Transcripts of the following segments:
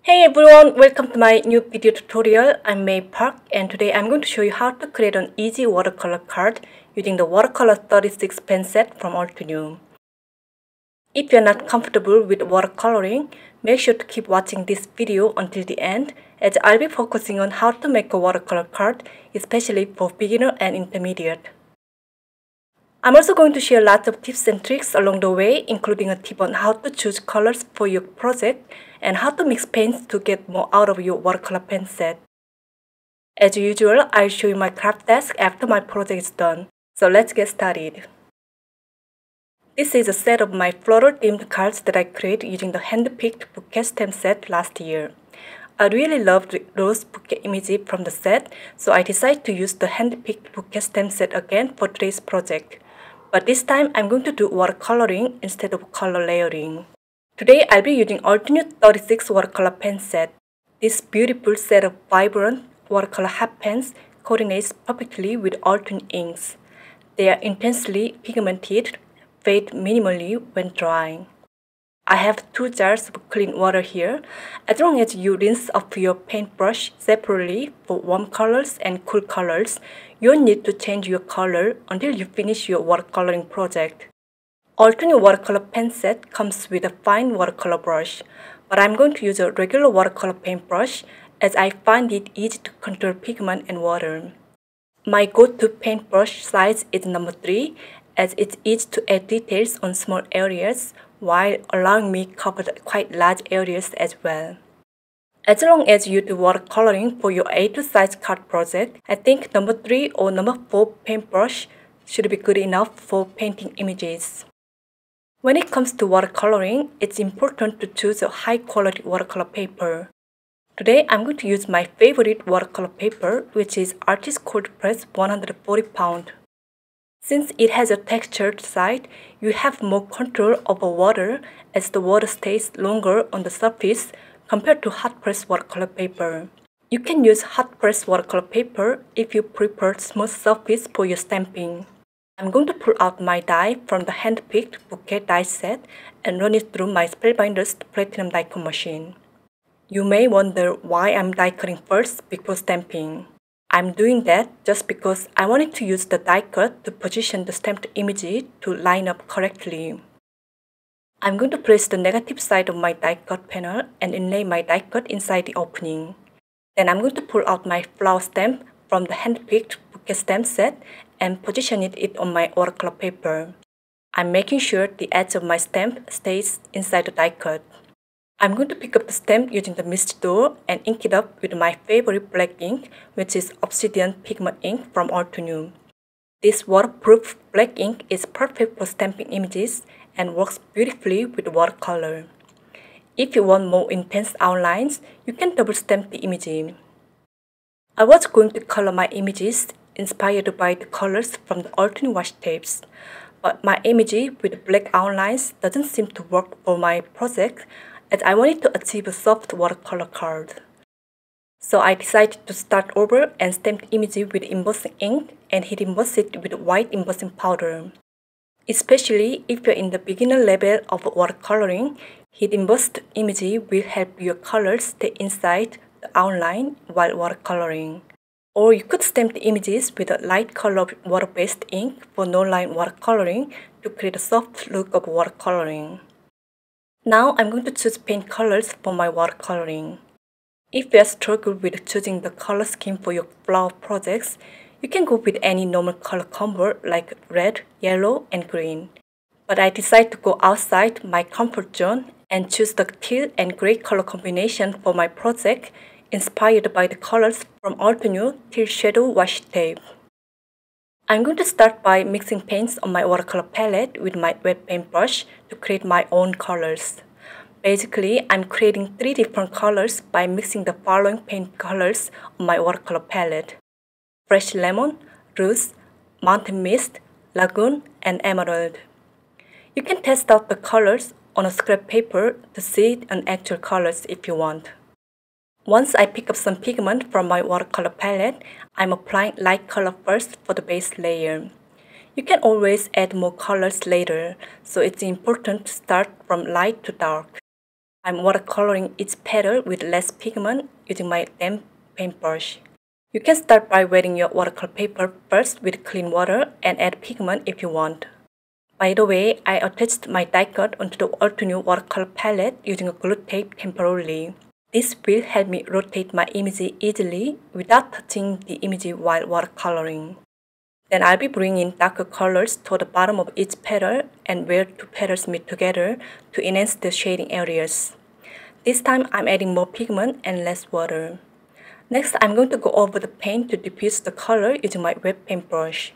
Hey everyone, welcome to my new video tutorial. I'm May Park and today I'm going to show you how to create an easy watercolor card using the Watercolor 36 pen set from Altenew. If you're not comfortable with watercoloring, make sure to keep watching this video until the end as I'll be focusing on how to make a watercolor card, especially for beginner and intermediate. I'm also going to share lots of tips and tricks along the way, including a tip on how to choose colors for your project and how to mix paints to get more out of your watercolor pen set. As usual, I'll show you my craft desk after my project is done. So let's get started. This is a set of my floral themed cards that I created using the Handpicked Bouquet stamp set last year. I really loved the rose bouquet imagery from the set, so I decided to use the Handpicked Bouquet stamp set again for today's project. But this time I'm going to do watercoloring instead of color layering. Today I'll be using Altenew 36 watercolor pen set. This beautiful set of vibrant watercolor half pens coordinates perfectly with Altenew inks. They are intensely pigmented, fade minimally when drying. I have 2 jars of clean water here. As long as you rinse off your paintbrush separately for warm colors and cool colors, you don't need to change your color until you finish your watercoloring project. Altenew watercolor pen set comes with a fine watercolor brush, but I'm going to use a regular watercolor paintbrush as I find it easy to control pigment and water. My go-to paintbrush size is number 3 as it's easy to add details on small areas while allowing me to cover quite large areas as well. As long as you do watercoloring for your A2 size card project, I think number 3 or number 4 paintbrush should be good enough for painting images. When it comes to watercoloring, it's important to choose a high quality watercolor paper. Today, I'm going to use my favorite watercolor paper, which is Artist Cold Press 140 pound. Since it has a textured side, you have more control over water as the water stays longer on the surface compared to hot press watercolor paper. You can use hot press watercolor paper if you prefer smooth surface for your stamping. I'm going to pull out my die from the Handpicked Bouquet Die Set and run it through my Spellbinder's Platinum die cut machine. You may wonder why I'm die cutting first before stamping. I'm doing that just because I wanted to use the die cut to position the stamped image to line up correctly. I'm going to place the negative side of my die cut panel and inlay my die cut inside the opening. Then I'm going to pull out my flower stamp from the Handpicked Bouquet stamp set and position it on my watercolor paper. I'm making sure the edge of my stamp stays inside the die cut. I'm going to pick up the stamp using the mist tool and ink it up with my favorite black ink, which is Obsidian Pigment Ink from Altenew. This waterproof black ink is perfect for stamping images and works beautifully with watercolor. If you want more intense outlines, you can double stamp the image. I was going to color my images inspired by the colors from the Altenew washi tapes, but my image with black outlines doesn't seem to work for my project as I wanted to achieve a soft watercolor card. So I decided to start over and stamp the image with embossing ink and hit emboss it with white embossing powder. Especially if you're in the beginner level of watercoloring, hit embossed image will help your colors stay inside the outline while watercoloring. Or you could stamp the images with a light color water-based ink for no-line watercoloring to create a soft look of watercoloring. Now I'm going to choose paint colors for my watercoloring. If you struggle with choosing the color scheme for your flower projects, you can go with any normal color combo like red, yellow, and green. But I decided to go outside my comfort zone and choose the teal and gray color combination for my project, inspired by the colors from Altenew Teal Shadow Washi Tape. I'm going to start by mixing paints on my watercolor palette with my wet paintbrush to create my own colors. Basically, I'm creating 3 different colors by mixing the following paint colors on my watercolor palette: Fresh Lemon, Rose, Mountain Mist, Lagoon, and Emerald. You can test out the colors on a scrap paper to see an actual colors if you want. Once I pick up some pigment from my watercolor palette, I'm applying light color first for the base layer. You can always add more colors later, so it's important to start from light to dark. I'm watercoloring each petal with less pigment using my damp paintbrush. You can start by wetting your watercolor paper first with clean water and add pigment if you want. By the way, I attached my die cut onto the Altenew watercolor palette using a glue tape temporarily. This will help me rotate my image easily without touching the image while watercoloring. Then I'll be bringing darker colors to the bottom of each petal and where two petals meet together to enhance the shading areas. This time I'm adding more pigment and less water. Next, I'm going to go over the paint to diffuse the color using my wet paintbrush.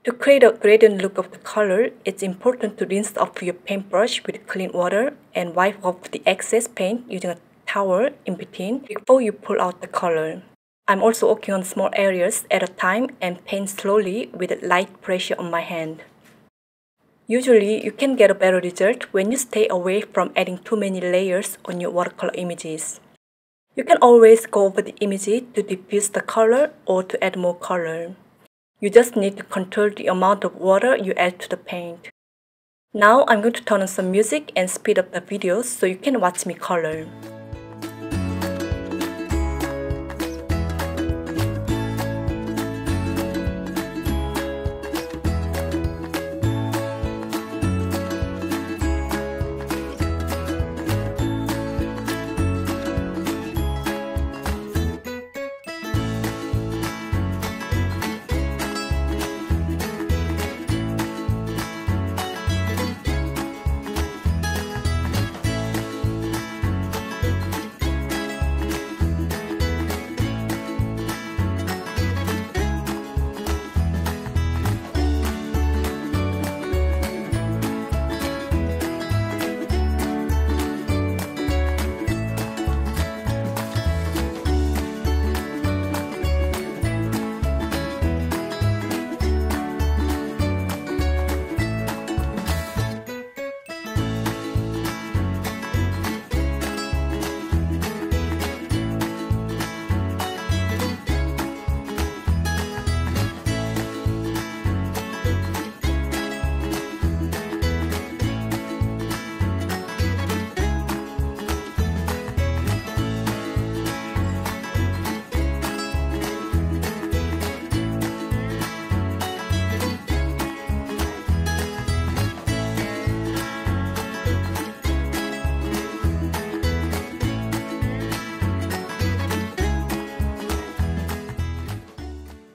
To create a gradient look of the color, it's important to rinse off your paintbrush with clean water and wipe off the excess paint using a towel in between before you pull out the color. I'm also working on small areas at a time and paint slowly with light pressure on my hand. Usually, you can get a better result when you stay away from adding too many layers on your watercolor images. You can always go over the image to diffuse the color or to add more color. You just need to control the amount of water you add to the paint. Now I'm going to turn on some music and speed up the video so you can watch me color.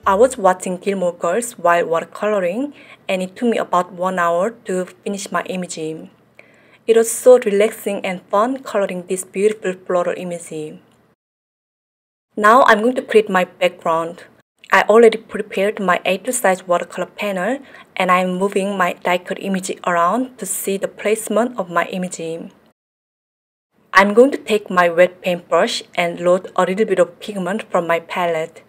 I was watching Gilmore Girls while watercoloring, and it took me about 1 hour to finish my image. It was so relaxing and fun coloring this beautiful floral image. Now I'm going to create my background. I already prepared my A2 size watercolor panel and I'm moving my die cut image around to see the placement of my image. I'm going to take my wet paintbrush and load a little bit of pigment from my palette.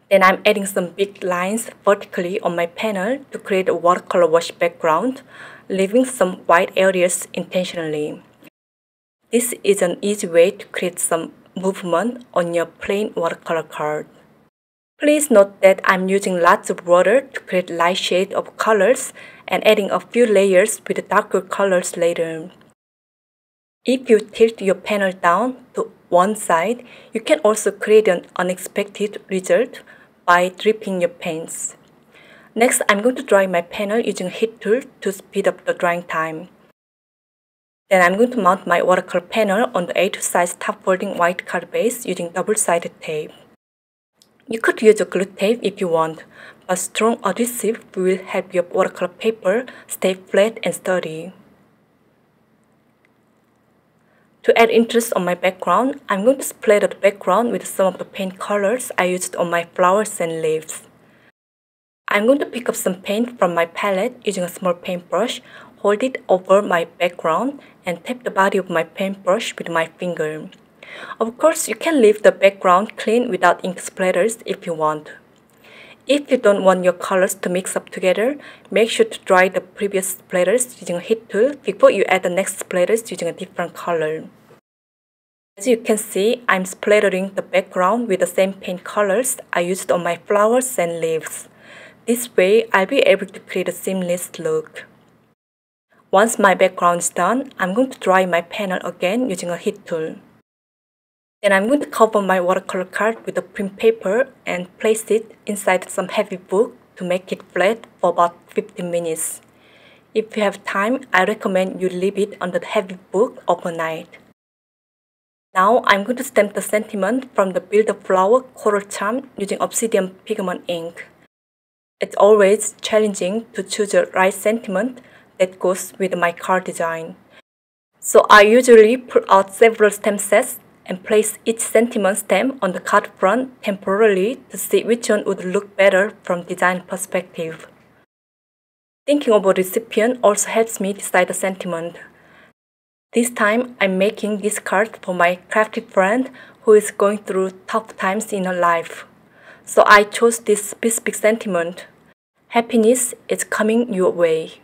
Then I'm adding some big lines vertically on my panel to create a watercolor wash background, leaving some white areas intentionally. This is an easy way to create some movement on your plain watercolor card. Please note that I'm using lots of water to create light shade of colors and adding a few layers with darker colors later. If you tilt your panel down to one side, you can also create an unexpected result by dripping your paints. Next, I'm going to dry my panel using a heat tool to speed up the drying time. Then I'm going to mount my watercolor panel on the A2 size top folding white card base using double-sided tape. You could use a glue tape if you want, but strong adhesive will help your watercolor paper stay flat and sturdy. To add interest on my background, I'm going to splatter the background with some of the paint colors I used on my flowers and leaves. I'm going to pick up some paint from my palette using a small paintbrush, hold it over my background, and tap the body of my paintbrush with my finger. Of course, you can leave the background clean without ink splatters if you want. If you don't want your colors to mix up together, make sure to dry the previous splatters using a heat tool before you add the next splatters using a different color. As you can see, I'm splattering the background with the same paint colors I used on my flowers and leaves. This way, I'll be able to create a seamless look. Once my background is done, I'm going to dry my panel again using a heat tool. Then I'm going to cover my watercolor card with a print paper and place it inside some heavy book to make it flat for about 15 minutes. If you have time, I recommend you leave it under the heavy book overnight. Now I'm going to stamp the sentiment from the Build a Flower Coral Charm using Obsidian Pigment Ink. It's always challenging to choose the right sentiment that goes with my card design. So I usually pull out several stamp sets and place each sentiment stamp on the card front temporarily to see which one would look better from design perspective. Thinking of a recipient also helps me decide the sentiment. This time I'm making this card for my crafty friend who is going through tough times in her life. So I chose this specific sentiment. Happiness is coming your way.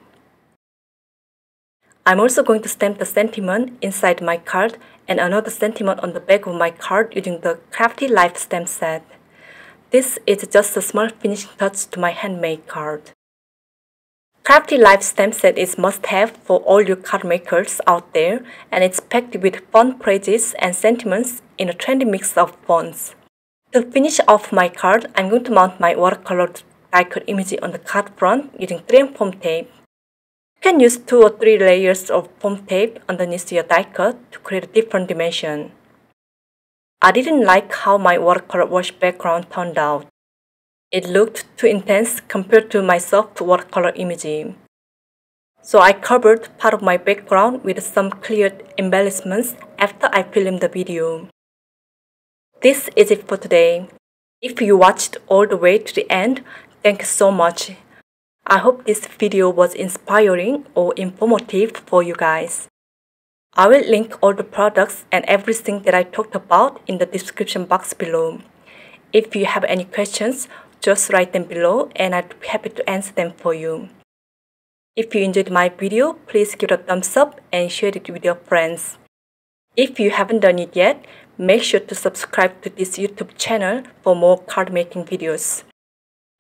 I'm also going to stamp the sentiment inside my card and another sentiment on the back of my card using the Crafty Life stamp set. This is just a small finishing touch to my handmade card. Crafty Life stamp set is must-have for all you card makers out there, and it's packed with fun phrases and sentiments in a trendy mix of fonts. To finish off my card, I'm going to mount my watercolor die-cut image on the card front using 3M foam tape. You can use 2 or 3 layers of foam tape underneath your die cut to create a different dimension. I didn't like how my watercolor wash background turned out. It looked too intense compared to my soft watercolor image. So I covered part of my background with some clear embellishments after I filmed the video. This is it for today. If you watched all the way to the end, thank you so much. I hope this video was inspiring or informative for you guys. I will link all the products and everything that I talked about in the description box below. If you have any questions, just write them below and I'd be happy to answer them for you. If you enjoyed my video, please give it a thumbs up and share it with your friends. If you haven't done it yet, make sure to subscribe to this YouTube channel for more card making videos.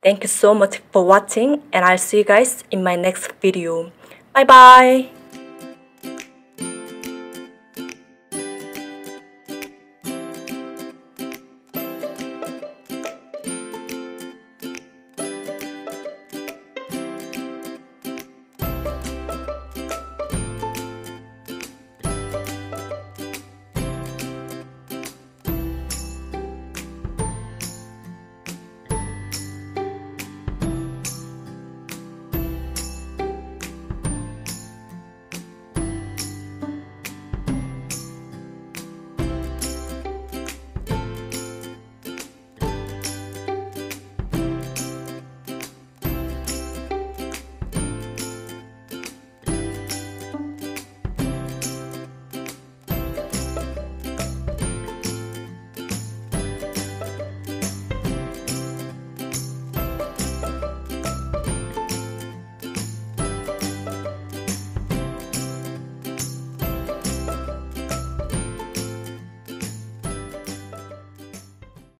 Thank you so much for watching and I'll see you guys in my next video. Bye bye!